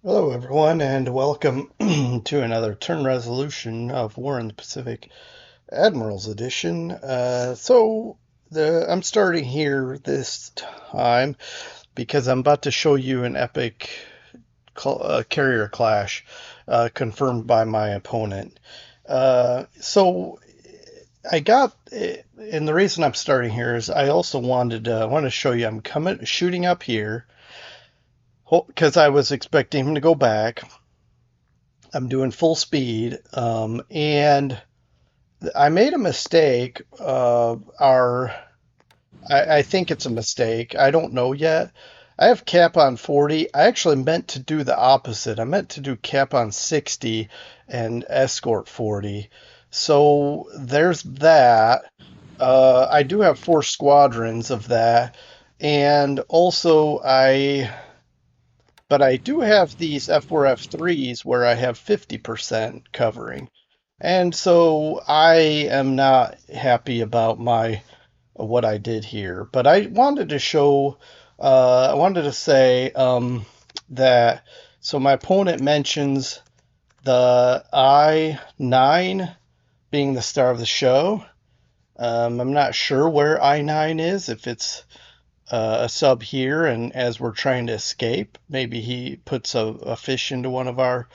Hello, everyone, and welcome to another turn resolution of War in the Pacific Admirals Edition. I'm starting here this time because I'm about to show you an epic carrier clash confirmed by my opponent. So I got, and the reason I'm starting here is I also want to show you I'm coming shooting up here because I was expecting him to go back. I'm doing full speed, and I made a mistake. I think it's a mistake. I don't know yet. I have cap on 40. I actually meant to do the opposite. I meant to do cap on 60 and escort 40. So there's that. I do have four squadrons of that, and also but I do have these F4 F3s where I have 50% covering. And so I am not happy about my what I did here. But I wanted to show I wanted to say that so my opponent mentions the I-9 being the star of the show. I'm not sure where I-9 is, if it's a sub here, and as we're trying to escape, maybe he puts a fish into one of our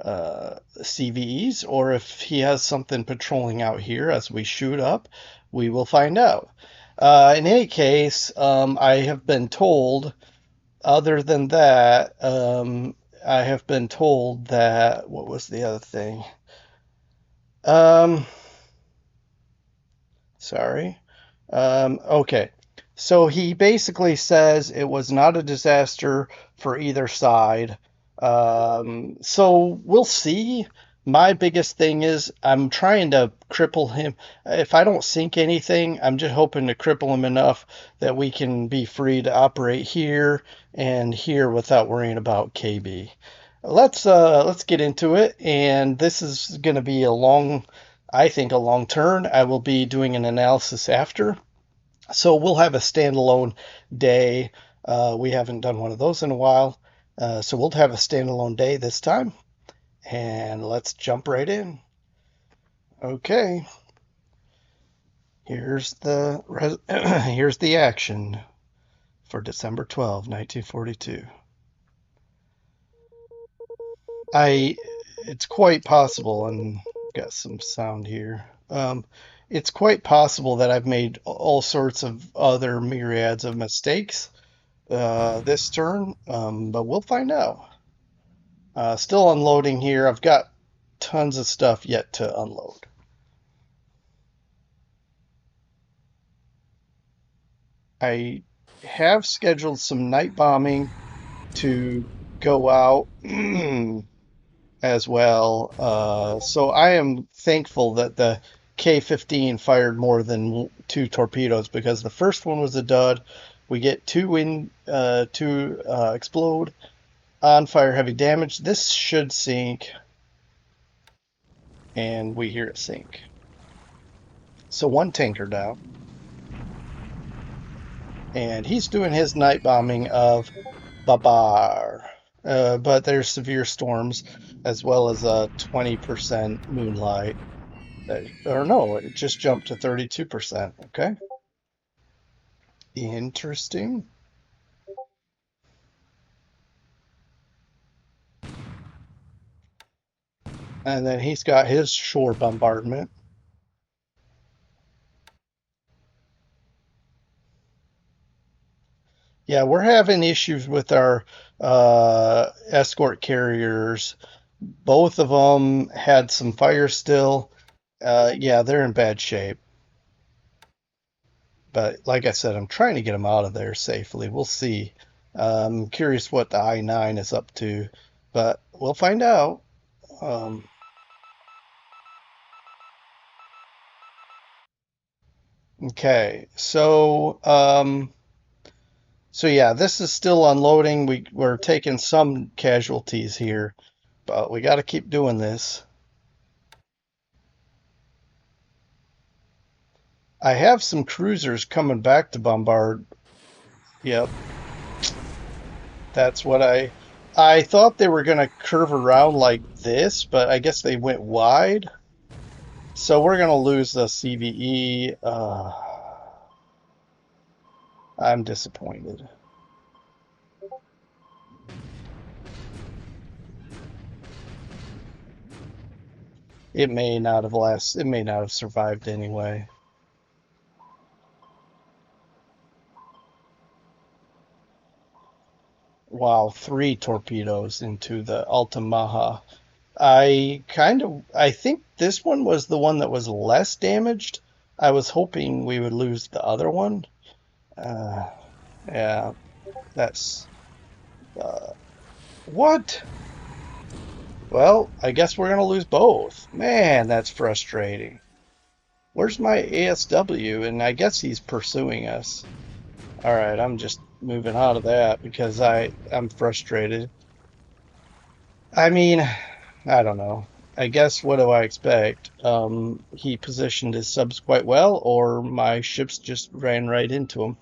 CVEs, or if he has something patrolling out here as we shoot up, we will find out. In any case, I have been told, other than that, I have been told that, what was the other thing? Um, Sorry. Okay. So he basically says it was not a disaster for either side. So we'll see. My biggest thing is I'm trying to cripple him. If I don't sink anything, I'm just hoping to cripple him enough that we can be free to operate here and here without worrying about KB. Let's get into it, and this is going to be I think a long turn. I will be doing an analysis after. So we'll have a standalone day. We haven't done one of those in a while. So we'll have a standalone day this time. And let's jump right in. Okay, here's the action for December 12, 1942. I it's quite possible, and got some sound here. It's quite possible that I've made all sorts of other myriads of mistakes this turn, but we'll find out. Still unloading here. I've got tons of stuff yet to unload. I have scheduled some night bombing to go out as well. So I am thankful that the K-15 fired more than two torpedoes, because the first one was a dud. We get two explode on fire, heavy damage. This should sink, and we hear it sink. So one tanker down, and he's doing his night bombing of Babar. But there's severe storms as well as a 20% moonlight. Or no, it just jumped to 32%. Okay. Interesting. And then he's got his shore bombardment. Yeah, we're having issues with our escort carriers. Both of them had some fire still. Yeah, they're in bad shape. But like I said, I'm trying to get them out of there safely. We'll see. I'm curious what the I-9 is up to, but we'll find out. Um, okay, so yeah, this is still unloading. We're taking some casualties here, but we got to keep doing this. I have some cruisers coming back to bombard. Yep, that's what I thought they were going to curve around like this, but I guess they went wide. So we're going to lose the CVE. I'm disappointed. It may not have it may not have survived anyway. Wow, 3 torpedoes into the Altamaha. I think this one was the one that was less damaged. I was hoping we would lose the other one. Uh, yeah, that's, uh, what? Well, I guess we're gonna lose both. Man, that's frustrating. Where's my ASW? And I guess he's pursuing us. All right, I'm just moving out of that because I'm frustrated. I mean, I don't know. I guess what do I expect? He positioned his subs quite well, or my ships just ran right into him.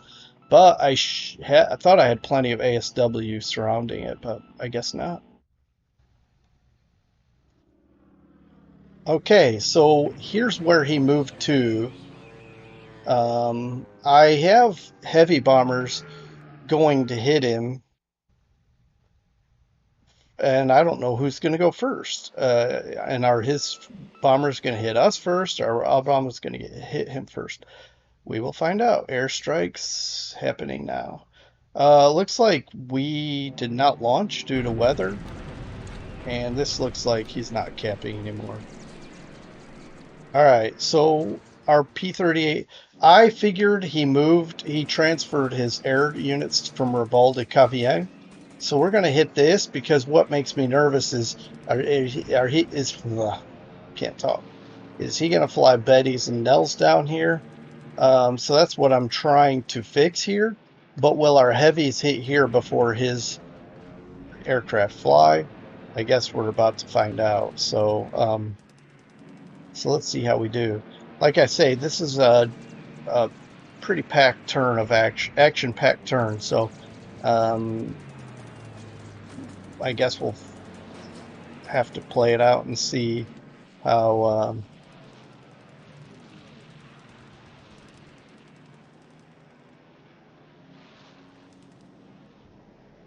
But I thought I had plenty of ASW surrounding it, but I guess not. Okay, so here's where he moved to. I have heavy bombers going to hit him, and I don't know who's going to go first. And are his bombers going to hit us first, or our bombers going to hit him first? We will find out. Airstrikes happening now. Looks like we did not launch due to weather, and this looks like he's not capping anymore. All right, so our P-38, I figured he transferred his air units from Raval to Cavien. So we're going to hit this because what makes me nervous is, can't talk. Is he going to fly Bettys and Nels down here? So that's what I'm trying to fix here. But will our heavies hit here before his aircraft fly? I guess we're about to find out. So let's see how we do. Like I say, this is a pretty packed turn of action-packed turn. So um, I guess we'll have to play it out and see how.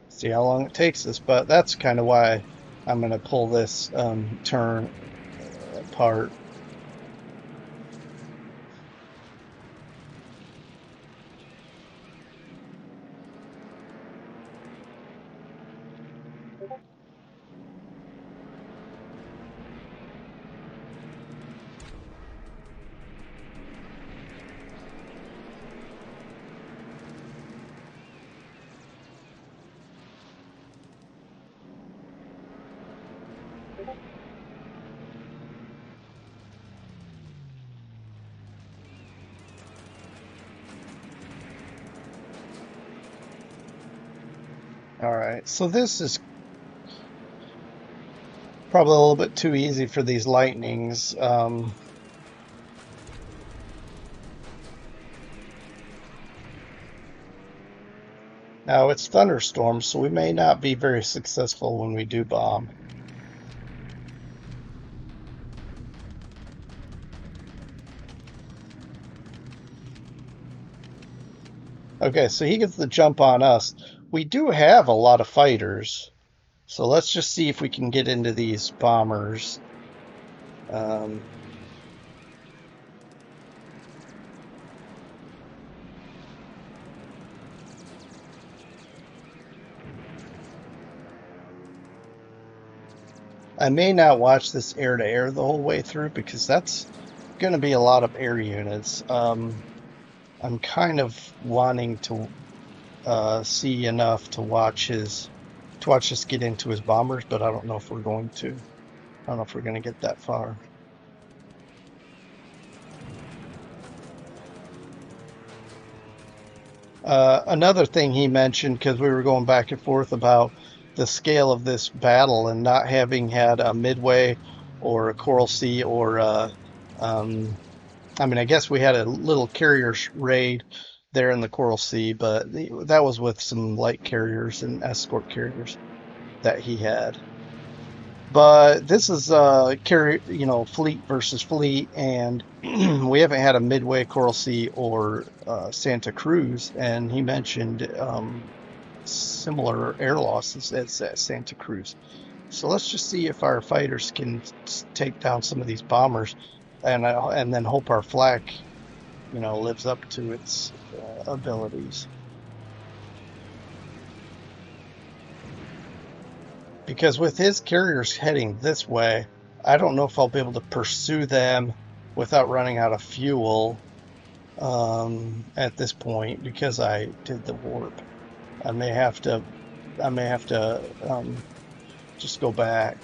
See how long it takes us. But that's kind of why I'm going to pull this turn apart. All right, so this is probably a little bit too easy for these lightnings. Now it's thunderstorms, so we may not be very successful when we do bomb. Okay, so he gets the jump on us. We do have a lot of fighters, so let's just see if we can get into these bombers. Um, I may not watch this air-to-air the whole way through because that's going to be a lot of air units. I'm kind of wanting to see enough to watch us get into his bombers, but I don't know if we're going to. I don't know if we're going to get that far. Another thing he mentioned, because we were going back and forth about the scale of this battle and not having had a Midway or a Coral Sea or um, I mean, I guess we had a little carrier raid there in the Coral Sea, but that was with some light carriers and escort carriers. that he had. But this is carry, fleet versus fleet, and we haven't had a Midway, Coral Sea, or Santa Cruz, and he mentioned similar air losses as at Santa Cruz. So let's just see if our fighters can take down some of these bombers, and then hope our flak, lives up to its abilities. Because with his carriers heading this way, I don't know if I'll be able to pursue them without running out of fuel at this point because I did the warp. I may have to just go back.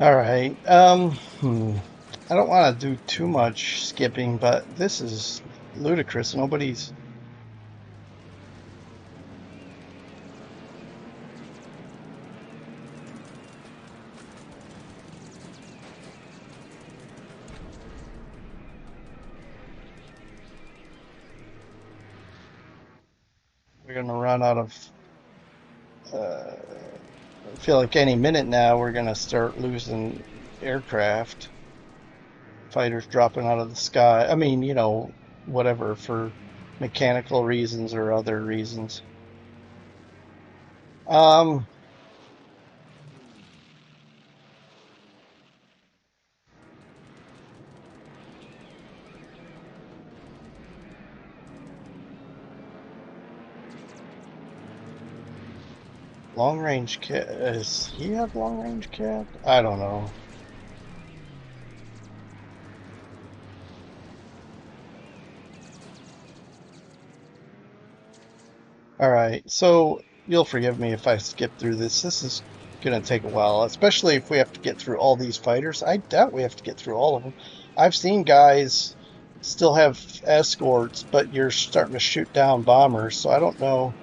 All right. I don't want to do too much skipping, but this is ludicrous. Nobody's. We're gonna run out of. I feel like any minute now we're gonna start losing aircraft. Fighters dropping out of the sky. I mean, whatever, for mechanical reasons or other reasons. Um, Long range cat. Does he have long range cat? I don't know. All right, so you'll forgive me if I skip through this. This is gonna take a while, especially if we have to get through all these fighters. I doubt we have to get through all of them. I've seen guys still have escorts, but you're starting to shoot down bombers, so I don't know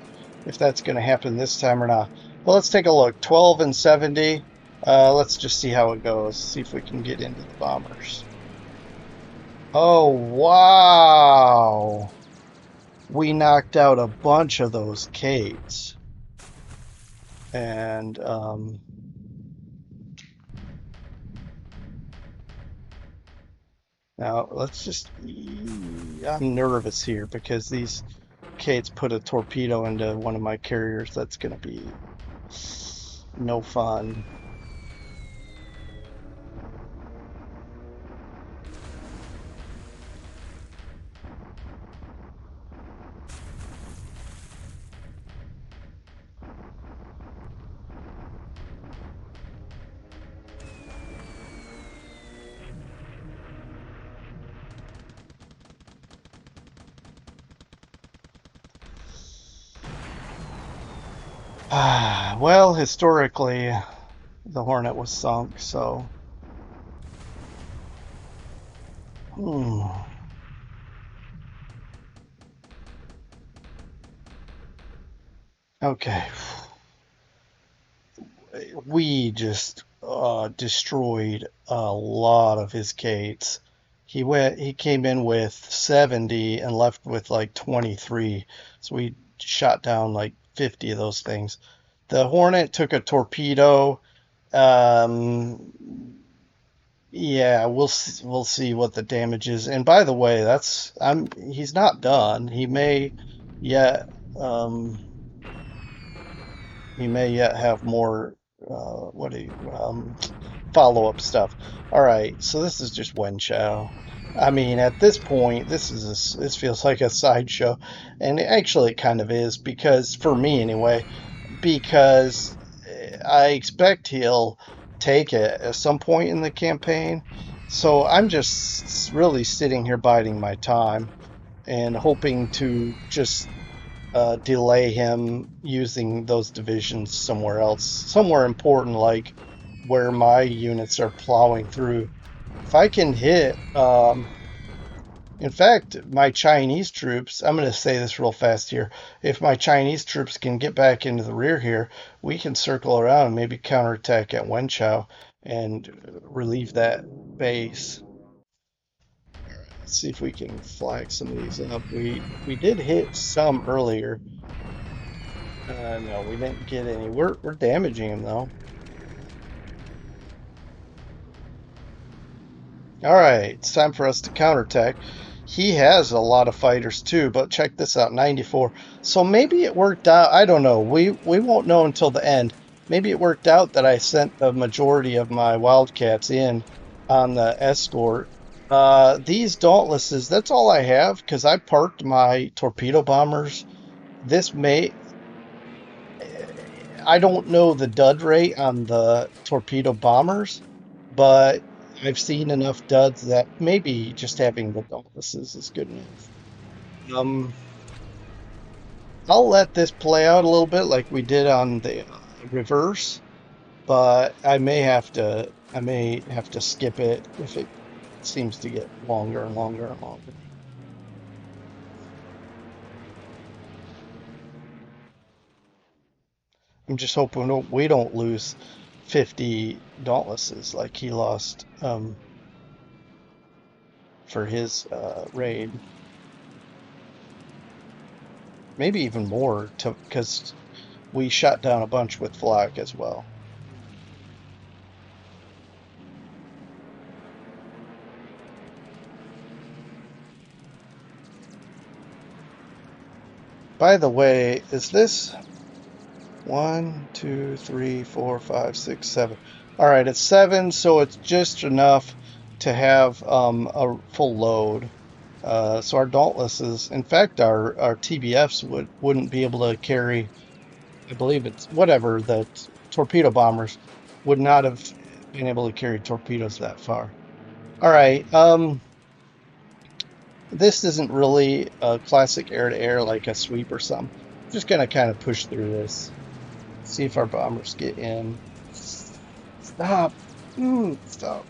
if that's gonna happen this time or not. But let's take a look. 12 and 70. Let's just see how it goes. See if we can get into the bombers. Oh, wow. We knocked out a bunch of those Kates. And now let's just. I'm nervous here because these Kates put a torpedo into one of my carriers. That's going to be no fun. Well, historically, the Hornet was sunk, so. Hmm. Okay. We just destroyed a lot of his Kates. He came in with 70 and left with like 23. So we shot down like 50 of those things. The Hornet took a torpedo. Yeah, we'll see what the damage is. And by the way, he's not done. Yet um, he may yet have more follow-up stuff. All right, so this is just Wen Chao. I mean, at this point, this feels like a sideshow, and actually it kind of is because for me anyway, because I expect he'll take it at some point in the campaign. So I'm just really sitting here biding my time and hoping to just delay him using those divisions somewhere else, somewhere important, like where my units are plowing through. If I can hit, in fact, my Chinese troops, I'm going to say this real fast here. If my Chinese troops can get back into the rear here, we can circle around and maybe counterattack at Wenchao and relieve that base. Let's see if we can flag some of these up. We did hit some earlier. No, we didn't get any. We're damaging them though. All right, it's time for us to counterattack. He has a lot of fighters too, but check this out, 94. So maybe it worked out. I don't know. We won't know until the end. Maybe it worked out that I sent the majority of my Wildcats in on the escort. These Dauntlesses, that's all I have because I parked my torpedo bombers. This may, I don't know the dud rate on the torpedo bombers, but I've seen enough duds that maybe just having the Dauntlesses is good enough. Um, I'll let this play out a little bit like we did on the reverse, but I may have to skip it if it seems to get longer and longer and longer. I'm just hoping we don't lose 50 Dauntlesses like he lost for his raid. Maybe even more, because we shot down a bunch with flak as well. By the way, is this 1, 2, 3, 4, 5, 6, 7? All right, it's 7, so it's just enough to have a full load. So our Dauntlesses, in fact, our TBFs wouldn't be able to carry. I believe it's whatever the torpedo bombers would not have been able to carry torpedoes that far. All right, this isn't really a classic air-to-air like a sweep or something. I'm just gonna kind of push through this, see if our bombers get in. Stop! Stop!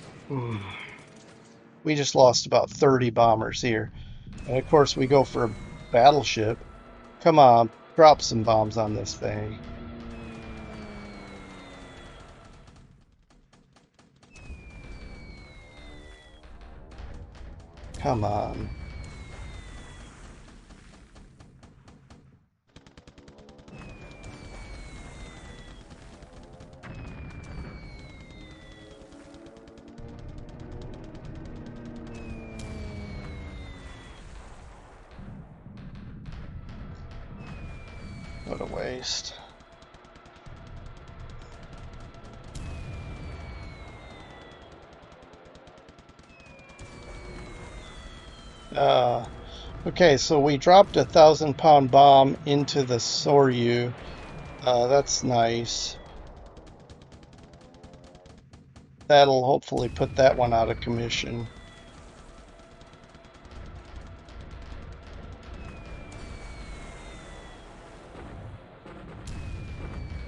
We just lost about 30 bombers here, and of course we go for a battleship. Come on, drop some bombs on this thing. Come on. What a waste. Okay, so we dropped a 1,000-pound bomb into the Soryu. That's nice. That'll hopefully put that one out of commission.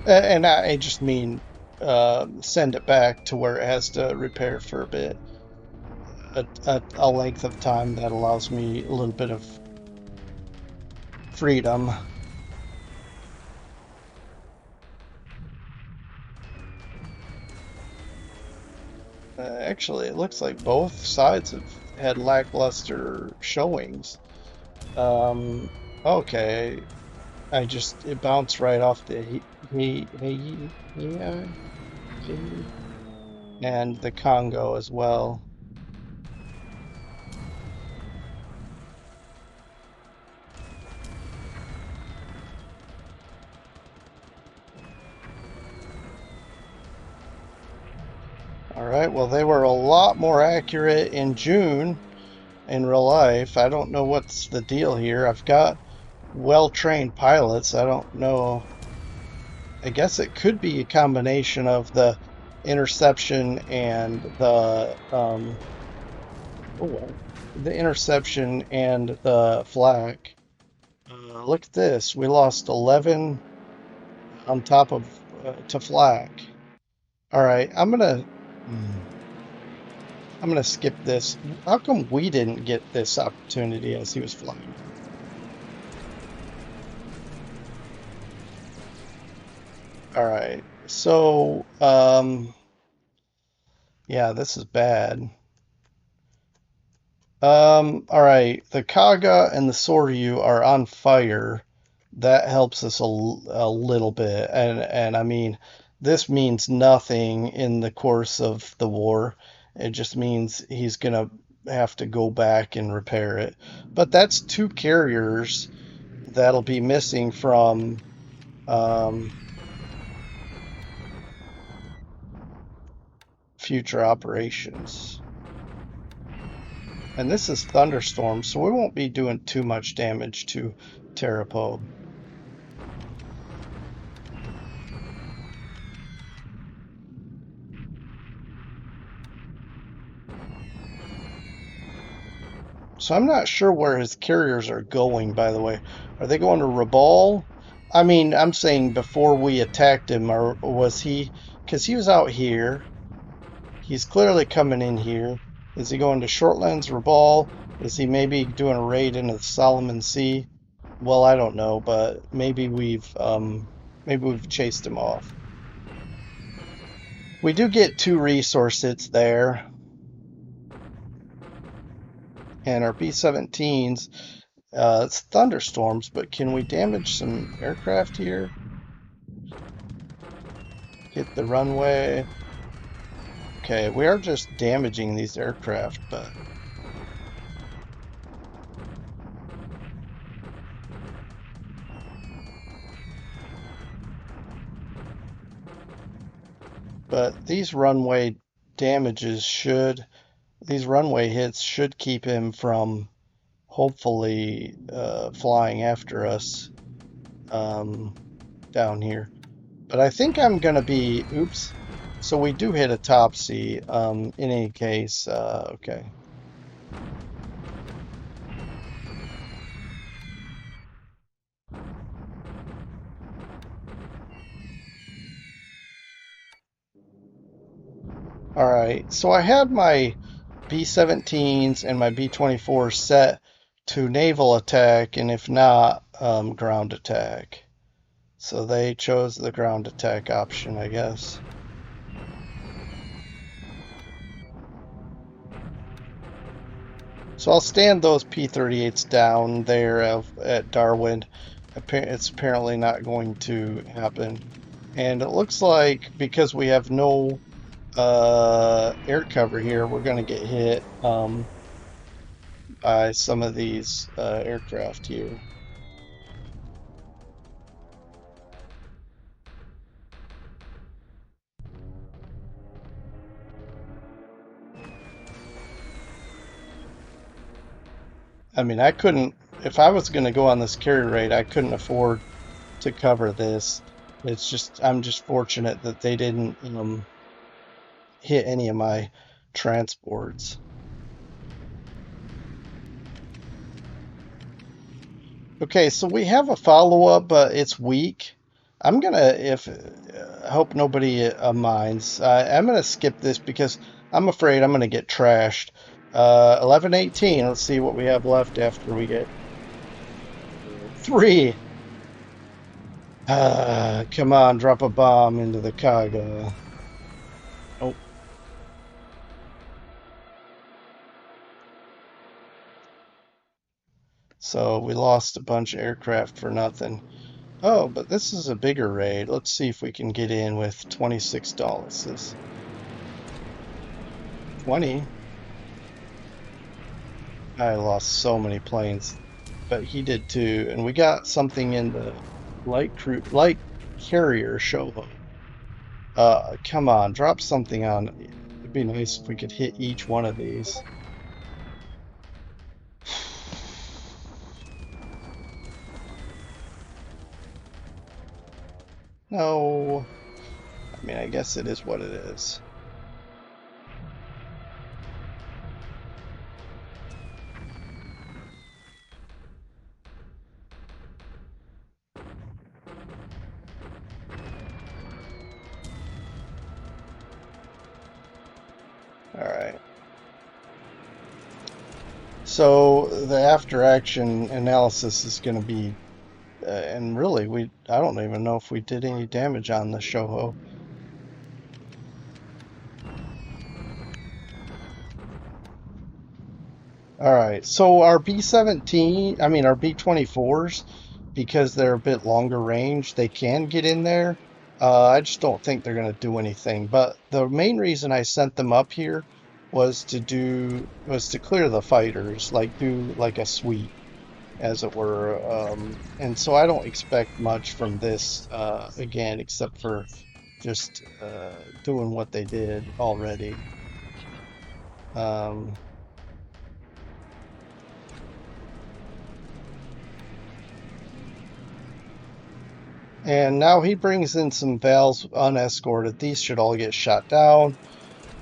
And I just mean send it back to where it has to repair for a bit. A length of time that allows me a little bit of freedom. Actually, it looks like both sides have had lackluster showings. Okay, it bounced right off the yeah, and the Congo as well. All right, well, they were a lot more accurate in June in real life. I don't know what's the deal here. I've got well-trained pilots. I don't know. I guess it could be a combination of the interception and the interception and the flak. Look at this. We lost 11 on top of to flak. All right, I'm gonna skip this. How come we didn't get this opportunity as he was flying? All right, so yeah, this is bad. All right, the Kaga and the Soryu are on fire. That helps us a little bit, and I mean, this means nothing in the course of the war. It just means he's gonna have to go back and repair it. But that's two carriers that'll be missing from um, future operations. And this is thunderstorm, so we won't be doing too much damage to Tarapo. So I'm not sure where his carriers are going, by the way. Are they going to Rabal? I mean, I'm saying before we attacked him, or was he, because he was out here. He's clearly coming in here. Is he going to Shortlands, Rabal? Is he maybe doing a raid into the Solomon Sea? Well, I don't know, but maybe we've chased him off. We do get 2 resource hits there, and our B-17s. It's thunderstorms, but can we damage some aircraft here? Hit the runway. Okay, we are just damaging these aircraft, but these runway damages should, these runway hits should keep him from hopefully flying after us down here. But I think I'm gonna be, oops. So we do hit a topsy. In any case, okay. All right. So I had my B-17s and my B-24s set to naval attack, and if not, ground attack. So they chose the ground attack option, I guess. So I'll stand those P-38s down there at Darwin. It's apparently not going to happen. And it looks like because we have no air cover here, we're going to get hit by some of these aircraft here. I mean, I couldn't, if I was going to go on this carrier raid, I couldn't afford to cover this. It's just, I'm just fortunate that they didn't hit any of my transports. Okay, so we have a follow-up, but it's weak. I'm gonna, if I hope nobody minds, I'm gonna skip this because I'm afraid I'm gonna get trashed. 11:18. Let's see what we have left after we get 3. Come on, drop a bomb into the cargo. Oh, so we lost a bunch of aircraft for nothing. Oh, but this is a bigger raid. Let's see if we can get in with $26. 20. I lost so many planes, but he did too. And we got something in the light carrier show. Come on, drop something on. It'd be nice if we could hit each one of these. No. I mean, I guess it is what it is. All right. So the after action analysis is going to be, and really, I don't even know if we did any damage on the Shoho. All right. So our B-17, I mean our B-24s, because they're a bit longer range, they can get in there. I just don't think they're going to do anything. But the main reason I sent them up here was to clear the fighters, like do like a sweep, as it were. And so I don't expect much from this again, except for just doing what they did already. Um, and now he brings in some Vals unescorted. These should all get shot down.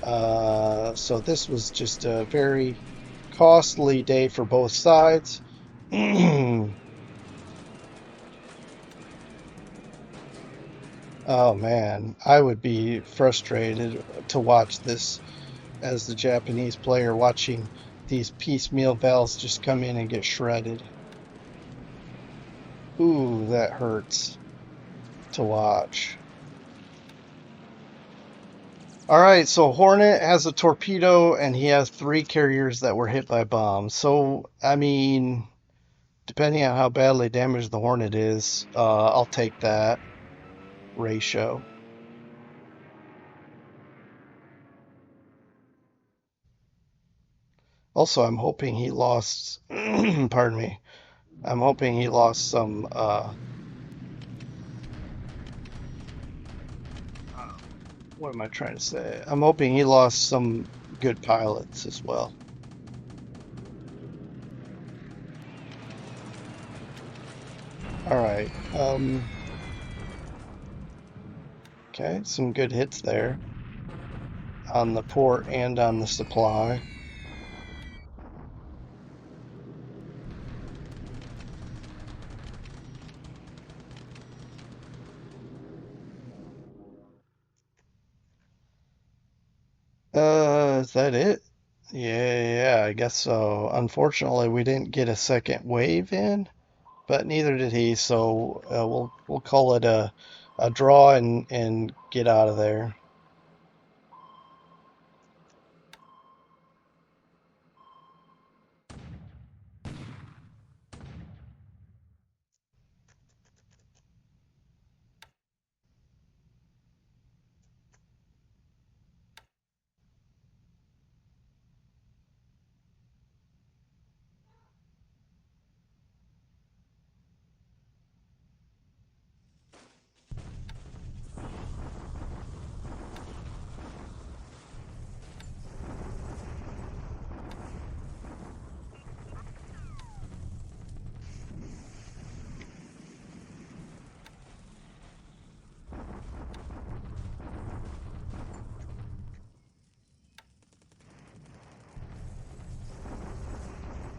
So this was just a very costly day for both sides. Oh man, I would be frustrated to watch this as the Japanese player, watching these piecemeal Vals just come in and get shredded. Ooh, that hurts to watch. All right, so Hornet has a torpedo and he has three carriers that were hit by bombs. So, I mean, depending on how badly damaged the Hornet is, I'll take that ratio. Also, I'm hoping he lost, pardon me, I'm hoping he lost some, what am I trying to say? I'm hoping he lost some good pilots as well. All right. Okay, some good hits there on the port and on the supply. Is that it? Yeah, I guess so. Unfortunately, we didn't get a second wave in, but neither did he, so we'll call it a draw and get out of there.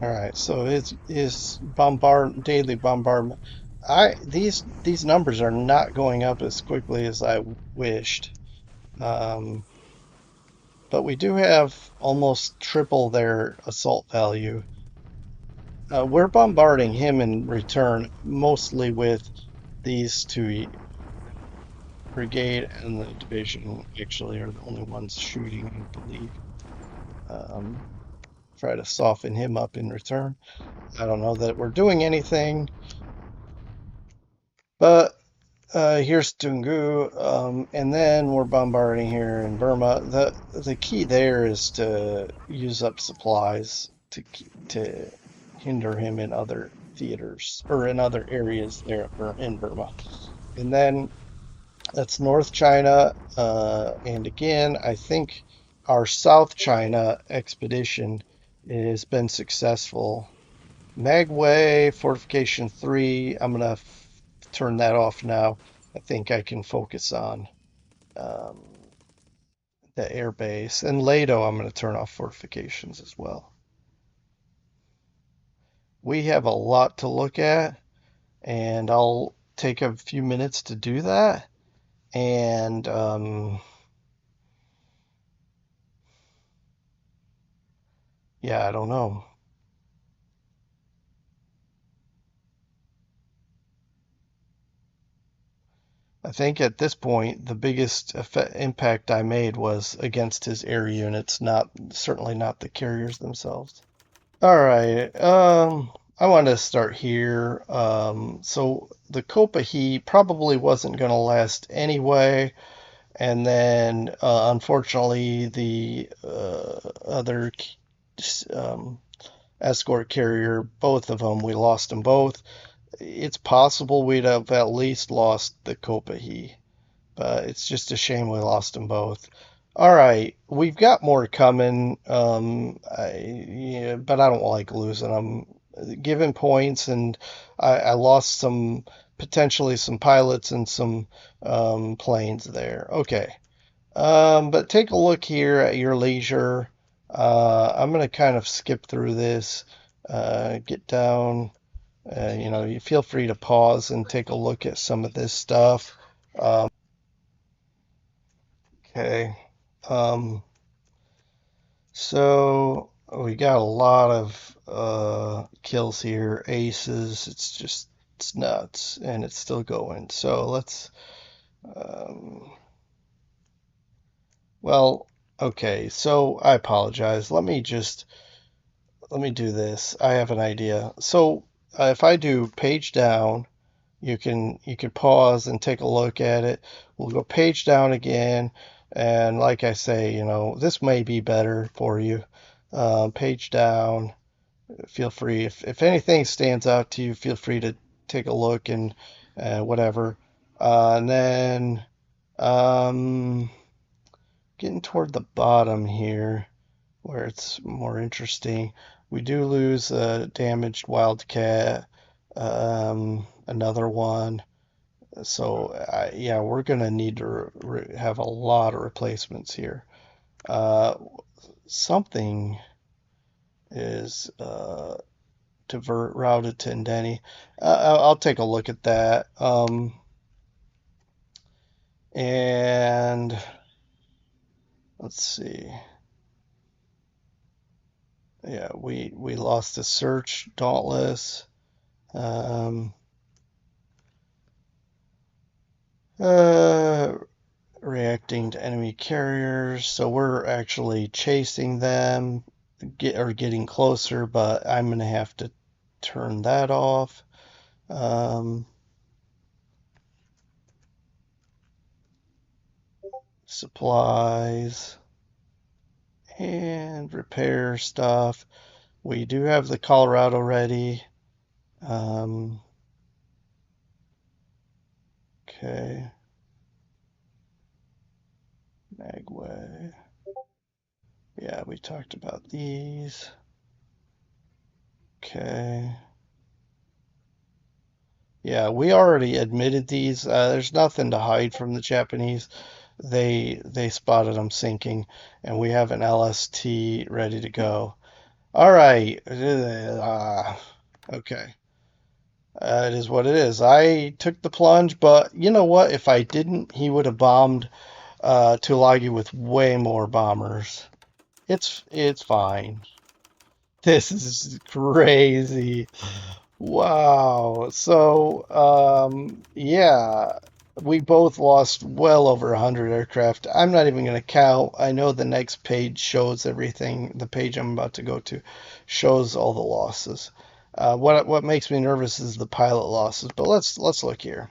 All right, so it's daily bombardment. These numbers are not going up as quickly as I wished. Um, but we do have almost triple their assault value. We're bombarding him in return, mostly with these two brigade and the division. Actually, are the only ones shooting, I believe. Um, Try to soften him up in return. I don't know that we're doing anything, but here's Tungu, and then we're bombarding here in Burma. The key there is to use up supplies to hinder him in other theaters or in other areas there in Burma. And then that's North China, and again, I think our South China expedition has been successful. Magway, Fortification 3, I'm gonna turn that off now. I think I can focus on um, the air base. And Lado, I'm going to turn off fortifications as well. We have a lot to look at, and I'll take a few minutes to do that. And Yeah, I don't know. I think at this point, the biggest impact I made was against his air units, not certainly not the carriers themselves. All right. I want to start here. So the Copa he probably wasn't going to last anyway, and then unfortunately the other um, escort carrier, both of them, we lost them both. It's possible we'd have at least lost the Copa he, but it's just a shame we lost them both. All right, we've got more coming, yeah, but I don't like losing them. Given points, and I lost some potentially some pilots and some planes there. Okay, but take a look here at your leisure. I'm going to kind of skip through this, get down. You feel free to pause and take a look at some of this stuff. Okay. Um, so we got a lot of kills here, aces. It's nuts, and it's still going. So let's um, well, okay. So I apologize. Let me do this. I have an idea. So if I do page down, you can pause and take a look at it. We'll go page down again, and like I say, this may be better for you. Page down. Feel free if anything stands out to you, feel free to take a look and whatever. And then um, getting toward the bottom here, where it's more interesting, we do lose a damaged wildcat. Another one. So, yeah, we're going to need to have a lot of replacements here. Uh, Something is routed to Indeni. I'll take a look at that. And let's see. Yeah, we lost the search dauntless. Um, uh, Reacting to enemy carriers, so we're actually chasing them, getting closer, but I'm gonna have to turn that off. Um, Supplies and repair stuff. We do have the Colorado ready. Um, okay, Magway. Yeah, we talked about these. Okay. Yeah, we already admitted these. There's nothing to hide from the Japanese. They spotted them sinking, and we have an LST ready to go. All right. Okay. It is what it is. I took the plunge, but you know what? If I didn't, he would have bombed Tulagi with way more bombers. It's fine. This is crazy. Wow. So, yeah, we both lost well over 100 aircraft. I'm not even going to count. I know the next page shows everything. The page I'm about to go to shows all the losses. What makes me nervous is the pilot losses. But let's look here.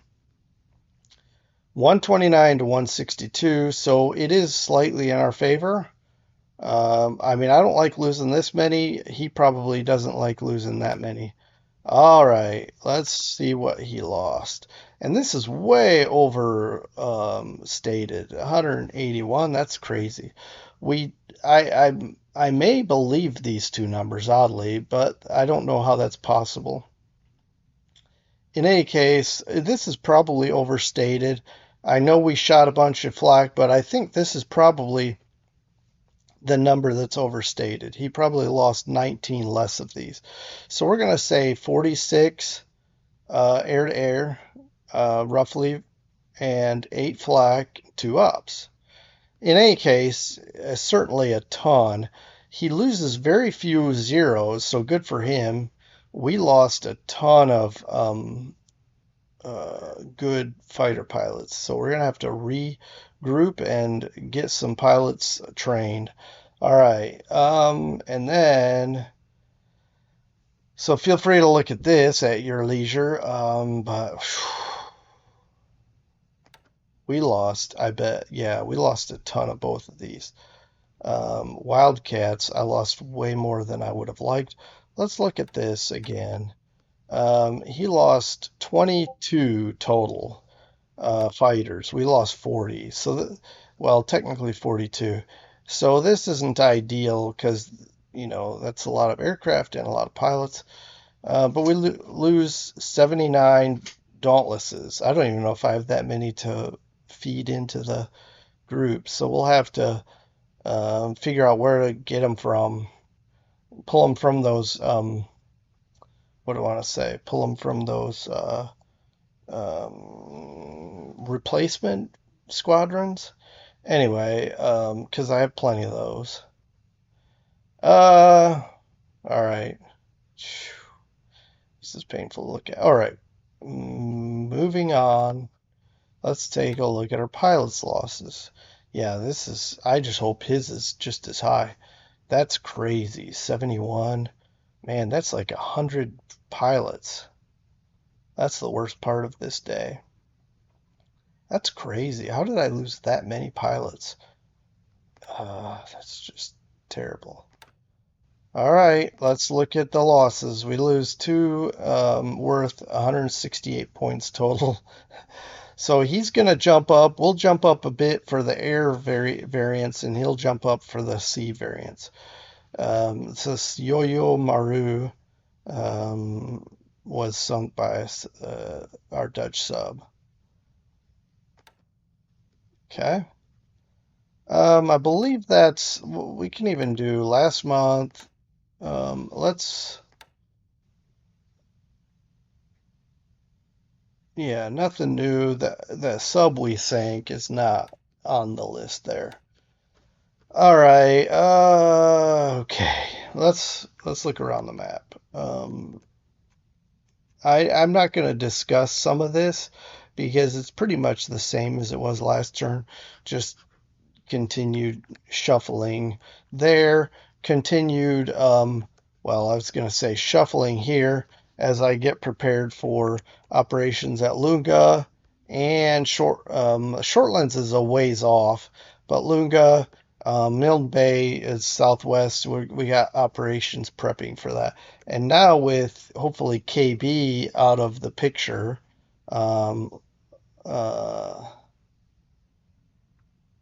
129 to 162. So it is slightly in our favor. I mean, I don't like losing this many. He probably doesn't like losing that many. All right, let's see what he lost. And this is way over stated. 181, that's crazy. We I may believe these two numbers oddly, but I don't know how that's possible. In any case, this is probably overstated. I know we shot a bunch of flak, but I think this is probably the number that's overstated. He probably lost 19 less of these. So we're going to say 46 air to air, roughly, and 8 flak, 2 ups. In any case, certainly a ton. He loses very few zeros, so good for him. We lost a ton of good fighter pilots, so we're gonna have to regroup and get some pilots trained. All right, and then so feel free to look at this at your leisure. But we lost, I bet, yeah, we lost a ton of both of these. Wildcats, I lost way more than I would have liked. Let's look at this again. He lost 22 total fighters. We lost 40. Well, technically 42. So this isn't ideal because, that's a lot of aircraft and a lot of pilots. But we lose 79 Dauntlesses. I don't even know if I have that many to feed into the group. So we'll have to figure out where to get them from. Pull them from those, what do I want to say? Pull them from those replacement squadrons. Anyway, because I have plenty of those. All right. This is painful to look at. All right. Moving on. Let's take a look at our pilot's losses. Yeah, I just hope his is just as high. That's crazy. 71. Man, that's like 100 pilots. That's the worst part of this day. That's crazy. How did I lose that many pilots? That's just terrible. All right, let's look at the losses. We lose two worth 168 points total. So he's going to jump up. We'll jump up a bit for the air variance, and he'll jump up for the sea variance. So Yo-Yo Maru was sunk by our Dutch sub. Okay. I believe that's what we can even do last month. Yeah, nothing new. The sub we sank is not on the list there. All right. Okay. Let's look around the map. I'm not going to discuss some of this because it's pretty much the same as it was last turn. Just continued shuffling there, continued, well, I was going to say shuffling here as I get prepared for operations at Lunga and short lens is a ways off, but Lunga, Milne Bay is southwest. We got operations prepping for that. And now with hopefully KB out of the picture, um, uh,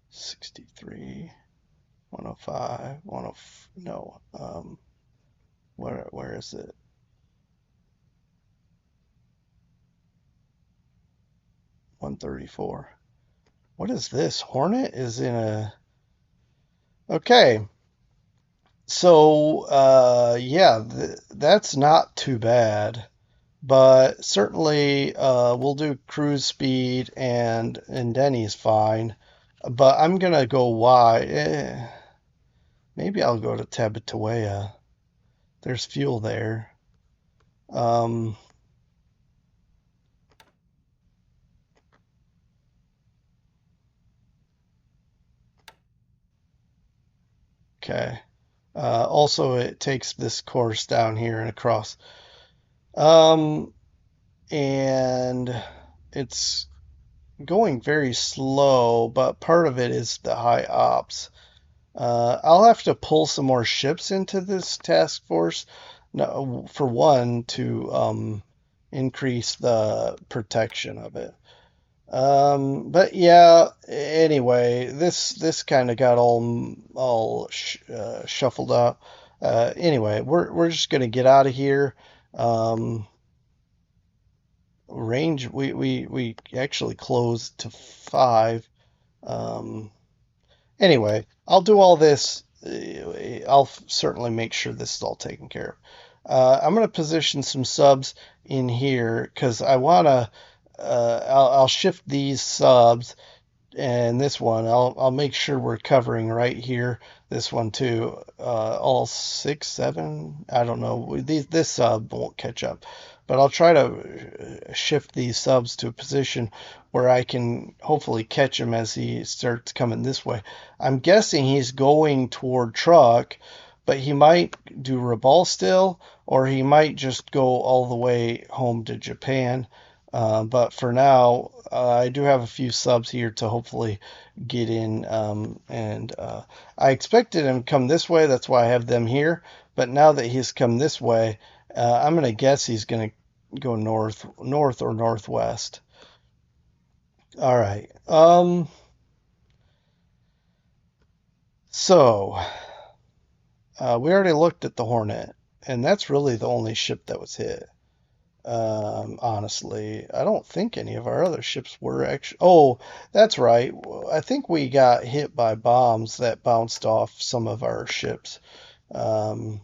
63, 105, 10, no, where is it? $134. What is this? Hornet is in a. Okay. So, yeah, that's not too bad, but certainly we'll do cruise speed and Denny's fine. But I'm gonna go wide. Maybe I'll go to Tabitawea. There's fuel there. Um, okay. Also, it takes this course down here and across. Um, and it's going very slow, but part of it is the high ops. I'll have to pull some more ships into this task force. No, for one, to increase the protection of it. But yeah, anyway, this kind of got all shuffled up. Anyway, we're just gonna get out of here. Um, range we actually closed to 5. Um, anyway, I'll do all this. I'll certainly make sure this is all taken care of. I'm gonna position some subs in here because I wanna. I'll shift these subs and this one, I'll make sure we're covering right here. This one too. All six, seven. I don't know. This sub won't catch up, but I'll try to shift these subs to a position where I can hopefully catch him as he starts coming this way. I'm guessing he's going toward truck, but he might do Rabal still, or he might just go all the way home to Japan. But for now, I do have a few subs here to hopefully get in. And I expected him to come this way. That's why I have them here. But now that he's come this way, I'm going to guess he's going to go north or northwest. All right. So we already looked at the Hornet, and that's really the only ship that was hit. Honestly, I don't think any of our other ships were actually. Oh, that's right. I think we got hit by bombs that bounced off some of our ships. Um,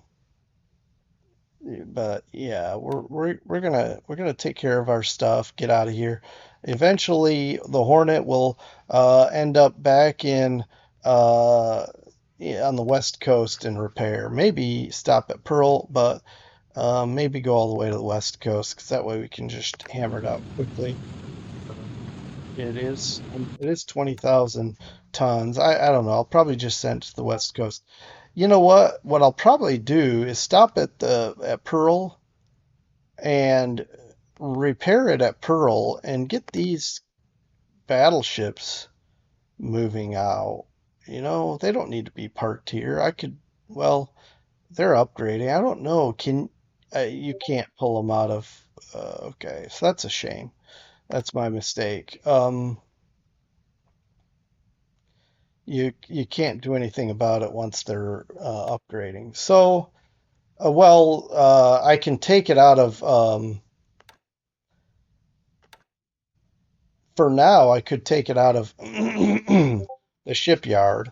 but yeah, we're gonna take care of our stuff, get out of here. Eventually, the Hornet will end up back in yeah, on the west coast and repair. Maybe stop at Pearl, but maybe go all the way to the west coast because that way we can just hammer it out quickly. It is 20,000 tons. I don't know. I'll probably just send it to the west coast. You know what? What I'll probably do is stop at Pearl and repair it at Pearl and get these battleships moving out. They don't need to be parked here. Well, they're upgrading. I don't know. You can't pull them out of? Okay, so that's a shame. That's my mistake. You can't do anything about it once they're upgrading. So, I can take it out of. For now, I could take it out of the shipyard,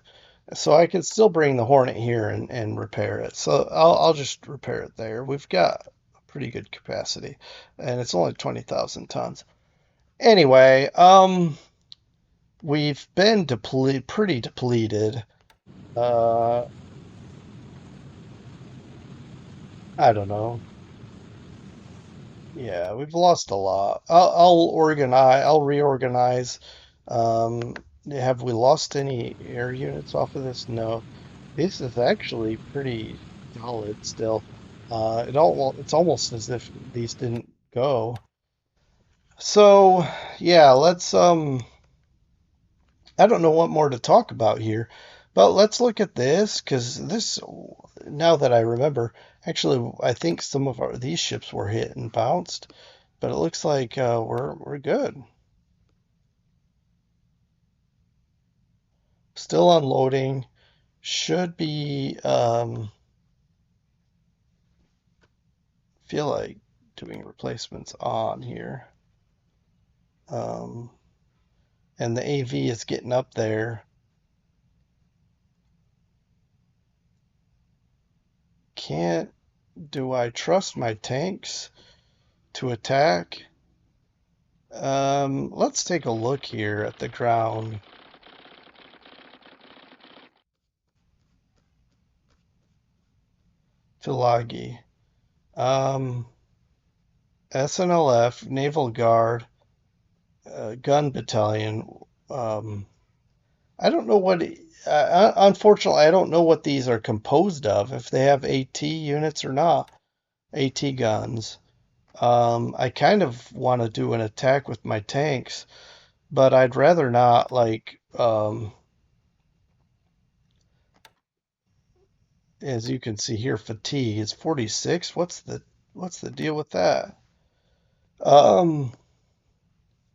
so I could still bring the Hornet here and repair it. So I'll just repair it there. We've got a pretty good capacity, and it's only 20,000 tons. Anyway, we've been pretty depleted. Uh, I don't know. Yeah, we've lost a lot. I'll reorganize. Um, have we lost any air units off of this? No. This is actually pretty solid still. It's almost as if these didn't go. So, yeah, I don't know what more to talk about here, but let's look at this because now that I remember, actually, I think some of these ships were hit and bounced, but it looks like we're good. Still unloading. Should be feel like doing replacements on here. Um, and the AV is getting up there. Can't do I trust my tanks to attack? Let's take a look here at the ground. Tulagi. Um, SNLF, Naval Guard, Gun Battalion. Um, I don't know unfortunately, I don't know what these are composed of, if they have AT units or not. AT guns. I kind of want to do an attack with my tanks, but I'd rather not, as you can see here, fatigue is 46. What's the deal with that? Um,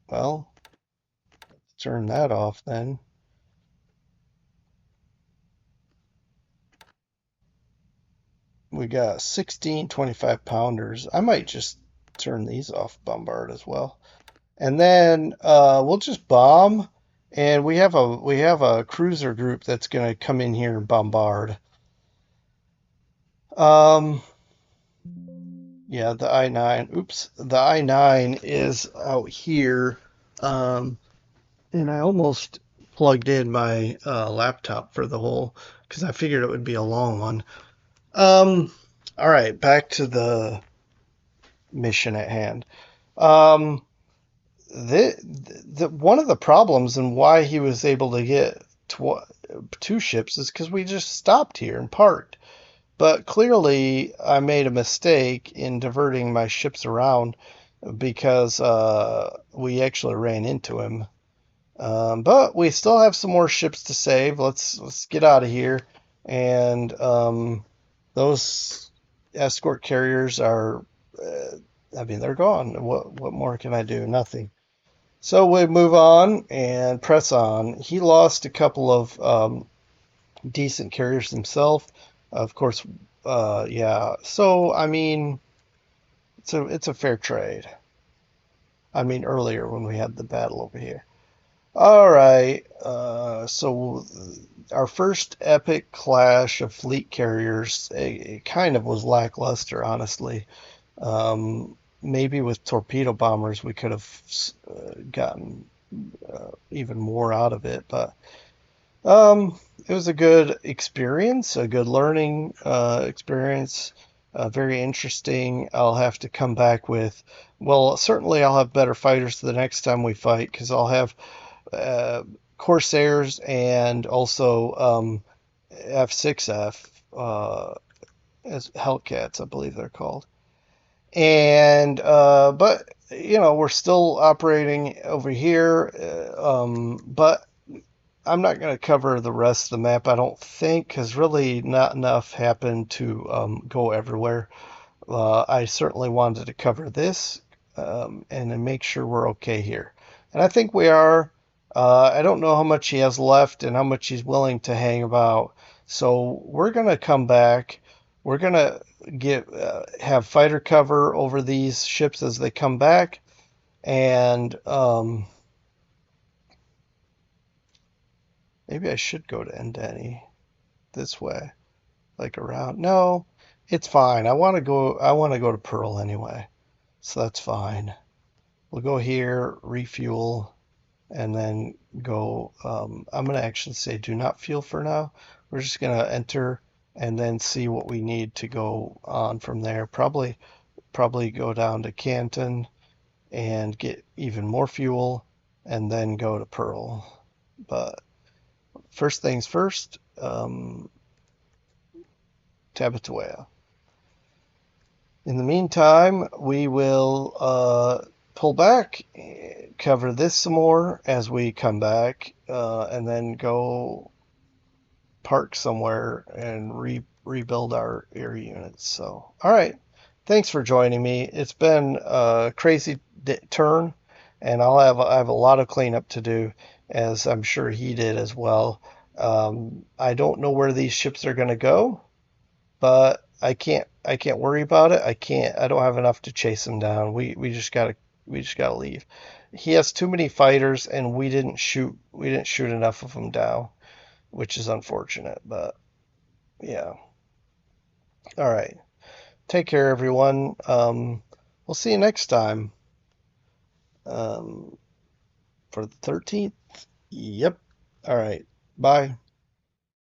well, turn that off then. We got 16 25-pounders. I might just turn these off bombard as well. And then we'll just bomb, and we have a cruiser group that's going to come in here and bombard. Um, yeah, the I-9. Oops, the I-9 is out here. And I almost plugged in my laptop for the whole, because I figured it would be a long one. Um, all right, back to the mission at hand. Um, one of the problems and why he was able to get two ships is because we just stopped here and parked. But clearly, I made a mistake in diverting my ships around because we actually ran into him. But we still have some more ships to save. Let's get out of here. And those escort carriers are, I mean, they're gone. What more can I do? Nothing. So we move on and press on. He lost a couple of decent carriers himself. Of course, yeah. So I mean, it's a fair trade. I mean, earlier when we had the battle over here. All right. So our first epic clash of fleet carriers, it kind of was lackluster, honestly. Maybe with torpedo bombers we could have gotten even more out of it, but it was a good experience, a good learning experience, very interesting. I'll have to come back with, well, certainly I'll have better fighters the next time we fight because I'll have uh, Corsairs and also F6F as Hellcats, I believe they're called. And but we're still operating over here, but I'm not going to cover the rest of the map, I don't think, because really not enough happened to go everywhere. I certainly wanted to cover this and then make sure we're okay here. And I think we are. I don't know how much he has left and how much he's willing to hang about. So we're going to come back. We're going to have fighter cover over these ships as they come back. And maybe I should go to Endani this way, like around. No, it's fine. I want to go. I want to go to Pearl anyway, so that's fine. We'll go here, refuel, and then go. I'm gonna actually say do not fuel for now. We're just gonna enter and then see what we need to go on from there. Probably go down to Canton and get even more fuel, and then go to Pearl. But first things first. Tabataoa. In the meantime, we will pull back, cover this some more as we come back, and then go park somewhere and rebuild our air units. So, all right. Thanks for joining me. It's been a crazy turn, and I have a lot of cleanup to do, as I'm sure he did as well. I don't know where these ships are going to go, but I can't worry about it. I don't have enough to chase him down. We just gotta leave. He has too many fighters and we didn't shoot enough of them down, which is unfortunate, but yeah. All right. Take care everyone. We'll see you next time. For the 13th. Yep. All right. Bye.